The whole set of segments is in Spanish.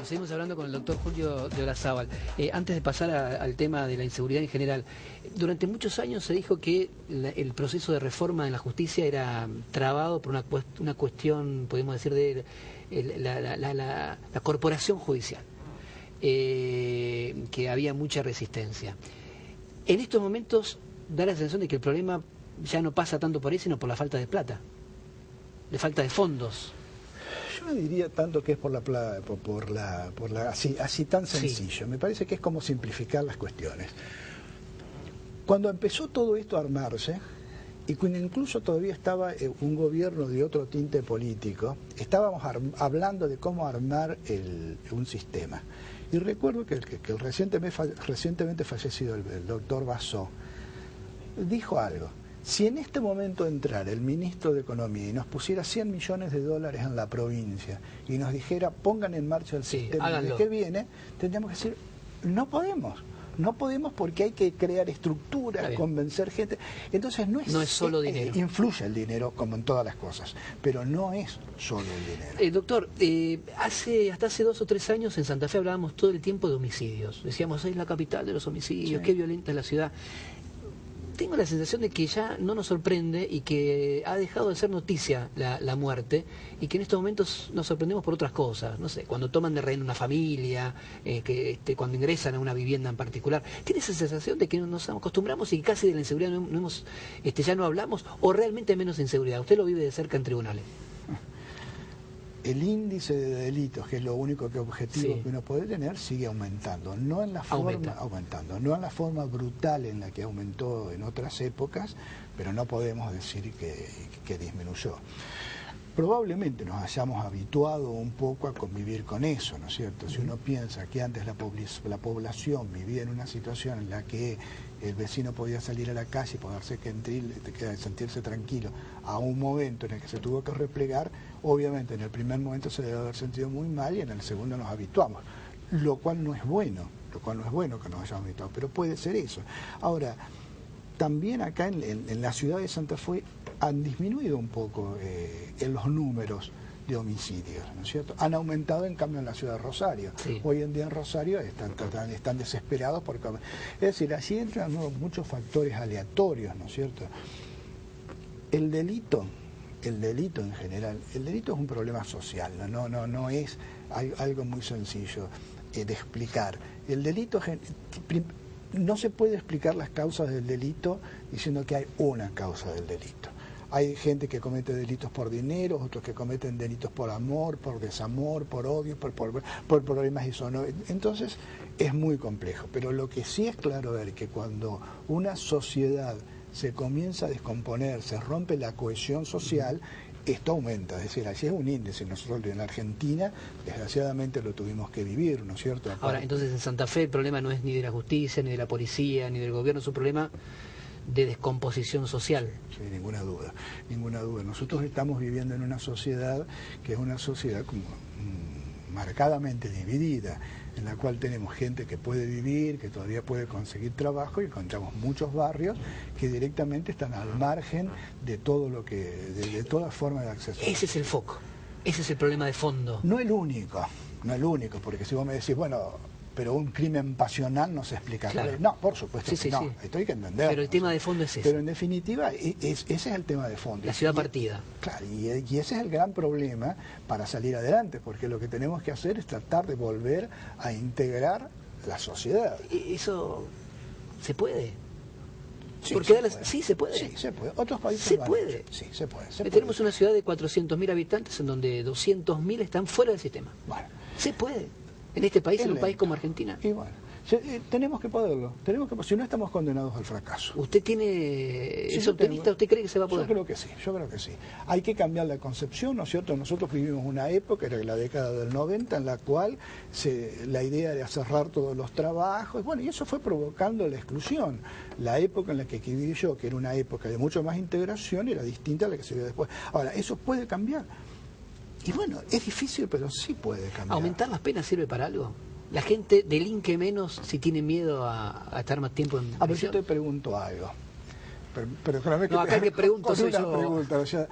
Bueno, seguimos hablando con el doctor Julio de Olazábal. Antes de pasar al tema de la inseguridad en general, durante muchos años se dijo que el proceso de reforma en la justicia era trabado por una cuestión, podemos decir, de la corporación judicial, que había mucha resistencia. En estos momentos da la sensación de que el problema ya no pasa tanto por ahí, sino por la falta de plata, de falta de fondos. Yo no diría tanto que es por así tan sencillo. Sí. Me parece que es como simplificar las cuestiones. Cuando empezó todo esto a armarse, y cuando incluso todavía estaba un gobierno de otro tinte político, estábamos hablando de cómo armar un sistema. Y recuerdo que el recientemente fallecido el doctor Bassó dijo algo. Si en este momento entrara el ministro de Economía y nos pusiera 100 millones de dólares en la provincia y nos dijera pongan en marcha el sistema de que viene, tendríamos que decir no podemos. No podemos porque hay que crear estructuras, convencer gente. Entonces no es solo dinero. Influye el dinero como en todas las cosas, pero no es solo el dinero. Doctor, hasta hace 2 o 3 años en Santa Fe hablábamos todo el tiempo de homicidios. Decíamos, es la capital de los homicidios, qué violenta es la ciudad. Tengo la sensación de que ya no nos sorprende y que ha dejado de ser noticia la muerte y que en estos momentos nos sorprendemos por otras cosas. No sé, cuando toman de rehén una familia, cuando ingresan a una vivienda en particular. ¿Tiene esa sensación de que nos acostumbramos y que casi de la inseguridad ya no hablamos o realmente hay menos inseguridad? Usted lo vive de cerca en tribunales. El índice de delitos, que es lo único objetivo que uno puede tener, sigue aumentando. No en la forma brutal en la que aumentó en otras épocas, pero no podemos decir que disminuyó. Probablemente nos hayamos habituado un poco a convivir con eso, ¿no es cierto? Si uno piensa que antes la población vivía en una situación en la que el vecino podía salir a la calle y poderse sentirse tranquilo, a un momento en el que se tuvo que replegar, obviamente en el primer momento se debe haber sentido muy mal y en el segundo nos habituamos, lo cual no es bueno, que nos hayamos habituado, pero puede ser eso. Ahora, también acá en la ciudad de Santa Fe han disminuido un poco en los números de homicidios, ¿no es cierto? Han aumentado en cambio en la ciudad de Rosario. Hoy en día en Rosario están desesperados porque... Es decir, allí entran muchos factores aleatorios, ¿no es cierto? El delito en general, el delito es un problema social, no es algo muy sencillo de explicar. El delito... No se puede explicar las causas del delito diciendo que hay una causa del delito. Hay gente que comete delitos por dinero, otros que cometen delitos por amor, por desamor, por odio, por problemas y eso. Entonces es muy complejo. Pero lo que sí es claro ver que cuando una sociedad se comienza a descomponer, se rompe la cohesión social, esto aumenta, es decir, así es un índice. Nosotros en Argentina, desgraciadamente, lo tuvimos que vivir, ¿no es cierto? Ahora, entonces en Santa Fe el problema no es ni de la justicia, ni de la policía, ni del gobierno, es un problema de descomposición social. Sí, ninguna duda. Nosotros estamos viviendo en una sociedad que es una sociedad como marcadamente dividida, en la cual tenemos gente que puede vivir, que todavía puede conseguir trabajo, y encontramos muchos barrios que directamente están al margen de todo lo que, de toda forma de acceso. Ese es el foco, ese es el problema de fondo. No el único, porque si vos me decís, bueno, pero un crimen pasional no se explica. Claro. No, por supuesto que no, esto hay que entender. Pero el tema de fondo es ese. Pero en definitiva, ese es el tema de fondo. La ciudad partida. Claro, y ese es el gran problema para salir adelante, porque lo que tenemos que hacer es tratar de volver a integrar la sociedad. ¿Eso se puede? Sí, porque se puede. Sí, se puede. Otros países se puede. Sí, se puede. Tenemos una ciudad de 400.000 habitantes en donde 200.000 están fuera del sistema. Bueno. Se puede. En este país, en un país como Argentina. Y bueno, tenemos que poderlo. Si no, estamos condenados al fracaso. ¿Usted ¿es optimista? ¿Usted cree que se va a poder? Yo creo que sí. Hay que cambiar la concepción, ¿no es cierto? Nosotros vivimos una época, era la década del 90, en la cual la idea era cerrar todos los trabajos, bueno, y eso fue provocando la exclusión. La época en la que viví yo, que era una época de mucho más integración, era distinta a la que se vio después. Ahora, eso puede cambiar. Y bueno, es difícil, pero sí puede cambiar. ¿Aumentar las penas sirve para algo? ¿La gente delinque menos si tiene miedo a estar más tiempo en prisión? A ver, yo te pregunto algo. Pero acá que pregunto soy yo. Pregunta, o sea,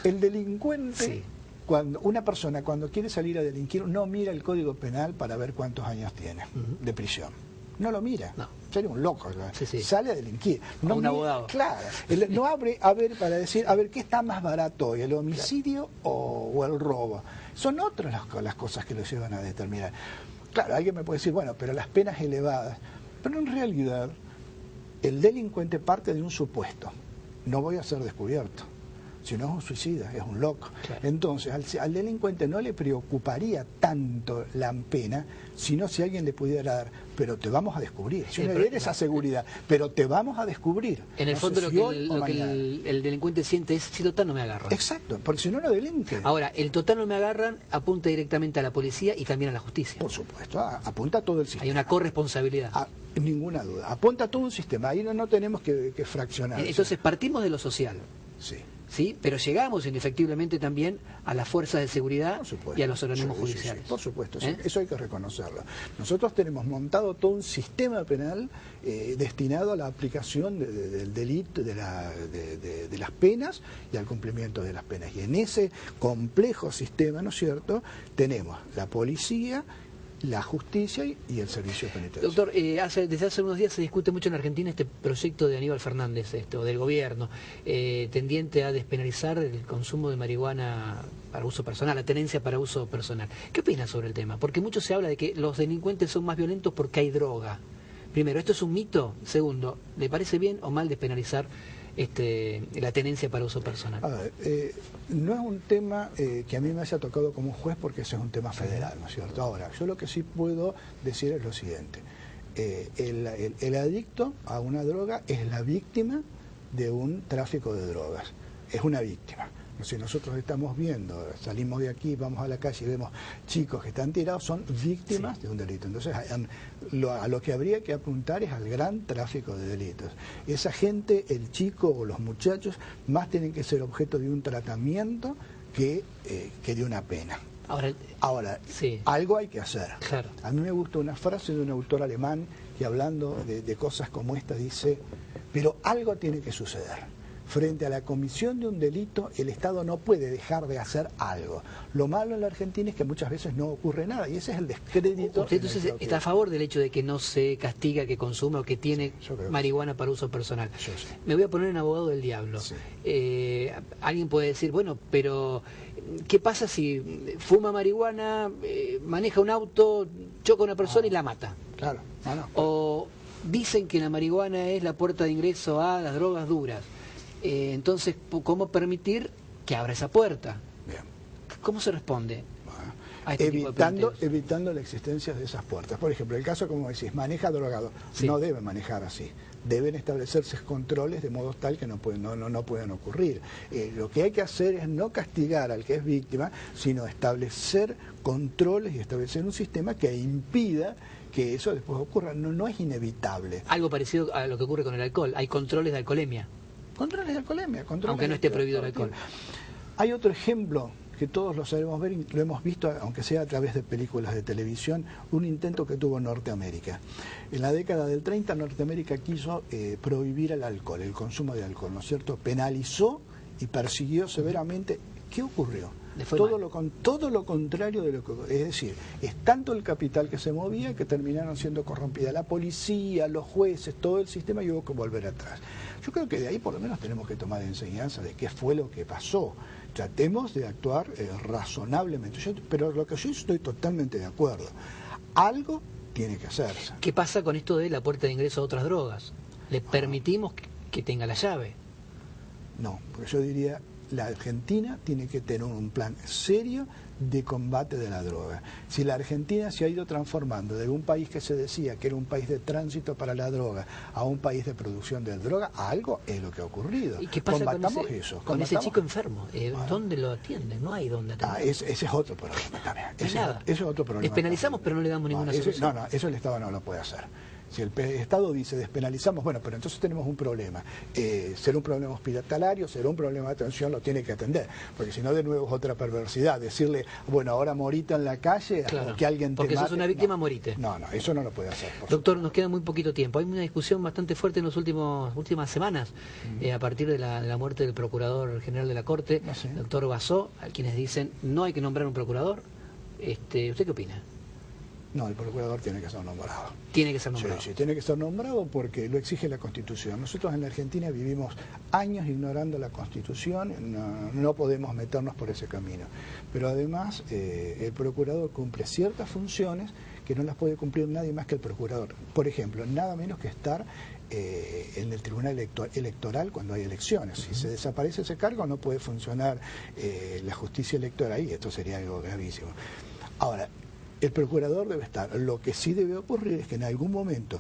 el delincuente cuando una persona cuando quiere salir a delinquir no mira el Código Penal para ver cuántos años tiene de prisión. No lo mira. No. Sería un loco. Sale a delinquir. No un abogado. Claro. No abre a ver para decir, a ver, ¿qué está más barato hoy? ¿El homicidio o el robo? Son otras las cosas que lo llevan a determinar. Claro, alguien me puede decir, bueno, pero las penas elevadas. Pero en realidad, el delincuente parte de un supuesto. No voy a ser descubierto. Si no es un suicida, es un loco. Claro. Entonces, al delincuente no le preocuparía tanto la pena, sino si alguien le pudiera dar, pero te vamos a descubrir. Si no eres esa seguridad, pero te vamos a descubrir. En el fondo lo que el delincuente siente es, si total no me agarran. Exacto, porque si no, no delinque. Ahora, el total no me agarran apunta directamente a la policía y también a la justicia. Por supuesto, apunta a todo el sistema. Hay una corresponsabilidad. Ninguna duda, apunta a todo un sistema, ahí no tenemos que fraccionar. Entonces partimos de lo social. Sí. ¿Sí? Pero llegamos indefectiblemente también a las fuerzas de seguridad y a los organismos judiciales. Sí, por supuesto, eso hay que reconocerlo. Nosotros tenemos montado todo un sistema penal destinado a la aplicación del delito, de las penas y al cumplimiento de las penas. Y en ese complejo sistema, ¿no es cierto?, tenemos la policía, la justicia y el servicio penitenciario. Doctor, desde hace unos días se discute mucho en Argentina este proyecto de Aníbal Fernández, del gobierno, tendiente a despenalizar el consumo de marihuana para uso personal, la tenencia para uso personal. ¿Qué opina sobre el tema? Porque mucho se habla de que los delincuentes son más violentos porque hay droga. Primero, ¿esto es un mito? Segundo, ¿le parece bien o mal despenalizar la tenencia para uso personal? A ver, no es un tema que a mí me haya tocado como juez porque ese es un tema federal, ¿no es cierto? Ahora, yo lo que sí puedo decir es lo siguiente. El adicto a una droga es la víctima de un tráfico de drogas. Es una víctima. Si nosotros estamos viendo, salimos de aquí, vamos a la calle y vemos chicos que están tirados, son víctimas de un delito. Entonces, a lo que habría que apuntar es al gran tráfico de delitos. Esa gente, el chico o los muchachos, más tienen que ser objeto de un tratamiento que de una pena. Ahora algo hay que hacer. Claro. A mí me gusta una frase de un autor alemán que hablando de cosas como esta dice, pero algo tiene que suceder. Frente a la comisión de un delito, el Estado no puede dejar de hacer algo. Lo malo en la Argentina es que muchas veces no ocurre nada, y ese es el descrédito. ¿Usted entonces está a favor del hecho de que no se castiga que consume o que tiene marihuana para uso personal? Yo sí. Me voy a poner en abogado del diablo. Sí. Alguien puede decir, bueno, pero ¿qué pasa si fuma marihuana, maneja un auto, choca a una persona y la mata? Claro. O dicen que la marihuana es la puerta de ingreso a las drogas duras. Entonces, ¿cómo permitir que abra esa puerta? Bien. ¿Cómo se responde? A este evitando la existencia de esas puertas. Por ejemplo, el caso, como decís, maneja drogado. Sí. No debe manejar así. Deben establecerse controles de modo tal que no puedan ocurrir. Lo que hay que hacer es no castigar al que es víctima, sino establecer controles y establecer un sistema que impida que eso después ocurra. No es inevitable. Algo parecido a lo que ocurre con el alcohol. Hay controles de alcoholemia. Controles de alcoholemia. Aunque no esté prohibido el alcohol. Hay otro ejemplo que todos lo sabemos ver, lo hemos visto, aunque sea a través de películas de televisión, un intento que tuvo Norteamérica. En la década del 30, Norteamérica quiso prohibir el alcohol, el consumo de alcohol, ¿no es cierto? Penalizó y persiguió severamente. ¿Qué ocurrió? Todo lo contrario de lo que... Es decir, es tanto el capital que se movía que terminaron siendo corrompida la policía, los jueces, todo el sistema, y hubo que volver atrás. Yo creo que de ahí por lo menos tenemos que tomar enseñanza de qué fue lo que pasó. Tratemos de actuar razonablemente. Pero lo que yo estoy totalmente de acuerdo. Algo tiene que hacerse. ¿Qué pasa con esto de la puerta de ingreso a otras drogas? ¿Le permitimos que tenga la llave? No, porque yo diría... La Argentina tiene que tener un plan serio de combate de la droga. Si la Argentina se ha ido transformando de un país que se decía que era un país de tránsito para la droga a un país de producción de droga, algo es lo que ha ocurrido. ¿Y qué pasa con ese chico enfermo? ¿Dónde lo atienden? No hay dónde atender. Ese es otro problema también. Ese es otro problema. Despenalizamos, pero no le damos ninguna solución. No, eso el Estado no lo puede hacer. Si el Estado dice despenalizamos, bueno, pero entonces tenemos un problema. Será un problema hospitalario, será un problema de atención, lo tiene que atender. Porque si no, de nuevo es otra perversidad. Decirle, bueno, ahora morita en la calle, claro, que alguien te porque mate. sos una víctima, no, morite. No, eso no lo puede hacer. Doctor, nos queda muy poquito tiempo. Hay una discusión bastante fuerte en las últimas semanas, a partir de la muerte del Procurador General de la Corte, doctor Bassó, a quienes dicen no hay que nombrar un procurador. ¿Usted qué opina? No, el procurador tiene que ser nombrado. Tiene que ser nombrado. Sí, tiene que ser nombrado porque lo exige la Constitución. Nosotros en la Argentina vivimos años ignorando la Constitución, no podemos meternos por ese camino. Pero además el procurador cumple ciertas funciones que no las puede cumplir nadie más que el procurador. Por ejemplo, nada menos que estar en el tribunal electoral cuando hay elecciones. Si se desaparece ese cargo no puede funcionar la justicia electoral y esto sería algo gravísimo. Ahora, el procurador debe estar. Lo que sí debe ocurrir es que en algún momento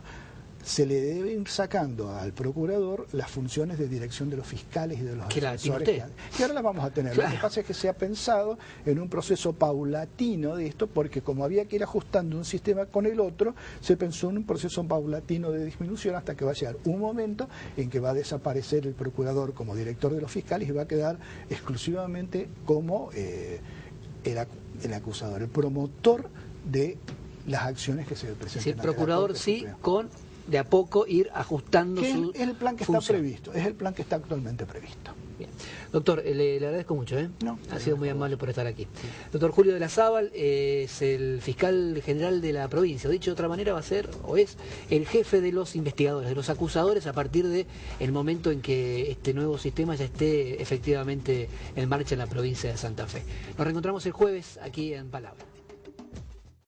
se le debe ir sacando al procurador las funciones de dirección de los fiscales y de los asesores. Y ahora las vamos a tener. Claro. Lo que pasa es que se ha pensado en un proceso paulatino de esto, porque como había que ir ajustando un sistema con el otro, se pensó en un proceso paulatino de disminución hasta que va a llegar un momento en que va a desaparecer el procurador como director de los fiscales y va a quedar exclusivamente como el acusador, el promotor de las acciones que se presentan. Si el procurador sí, con de a poco ir ajustando su es el plan que función. está previsto, es el plan que está actualmente previsto. Bien. Doctor, le agradezco mucho, No, ha sido muy amable por estar aquí. Sí. Doctor Julio de la Zábal es el fiscal general de la provincia, dicho de otra manera va a ser, o es, el jefe de los investigadores, de los acusadores a partir de el momento en que este nuevo sistema ya esté efectivamente en marcha en la provincia de Santa Fe. Nos reencontramos el jueves aquí en Palabra.